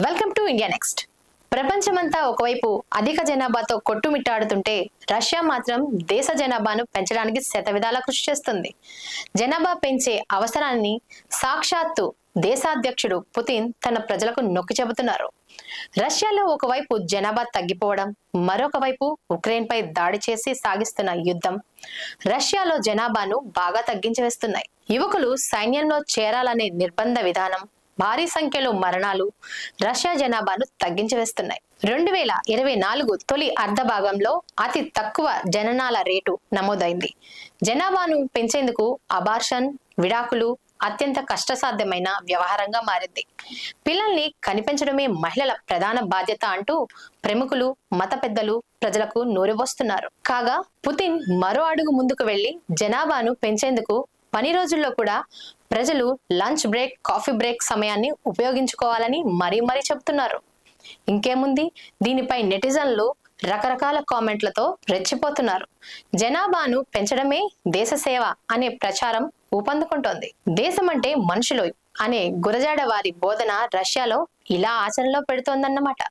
Welcome to India next. ప్రపంచమంతా ఒకవైపు అధిక జనాభాతో కొట్టుమిట్టాడుతుంటే రష్యా మాత్రం దేశ జనాభాను పెంచడానికి శతవిధాలా కృషి చేస్తుంది. జనాభా పెంచే అవసరాన్ని సాక్షాత్తు దేశాధ్యక్షుడు పుతిన్ తన ప్రజలకు నొక్కి చెబుతున్నారు. రష్యాలో ఒకవైపు జనాభా తగ్గిపోవడం, మరొక వైపు ఉక్రెయిన్ పై దాడి చేసి సాగిస్తున్న యుద్ధం రష్యాలో జనాభాను బాగా తగ్గించి వేస్తున్నాయి. యువకులు సైన్యంలో చేరాలనే నిర్బంధ విధానం, భారీ సంఖ్యలో మరణాలు రష్యా జనాభాను తగ్గించి వేస్తున్నాయి. 2024 తొలి అర్ధ భాగంలో అతి తక్కువ జననాల రేటు నమోదైంది. జనాభాను పెంచేందుకు అబార్షన్, విడాకులు అత్యంత కష్టసాధ్యమైన వ్యవహారంగా మారింది. పిల్లల్ని కనిపించడమే మహిళల ప్రధాన బాధ్యత అంటూ ప్రముఖులు, మత పెద్దలు ప్రజలకు నోరిపోస్తున్నారు. కాగా పుతిన్ మరో అడుగు ముందుకు వెళ్లి జనాభాను పెంచేందుకు పని రోజుల్లో కూడా ప్రజలు లంచ్ బ్రేక్, కాఫీ బ్రేక్ సమయాన్ని ఉపయోగించుకోవాలని మరీ చెబుతున్నారు. ఇంకేముంది, దీనిపై నెటిజన్లు రకరకాల కామెంట్లతో రెచ్చిపోతున్నారు. జనాభాను పెంచడమే దేశ సేవ అనే ప్రచారం ఊపందుకుంటోంది. దేశం అంటే మనుషులు అనే గురజాడ వారి బోధన రష్యాలో ఇలా ఆచరణలో పెడుతోందన్నమాట.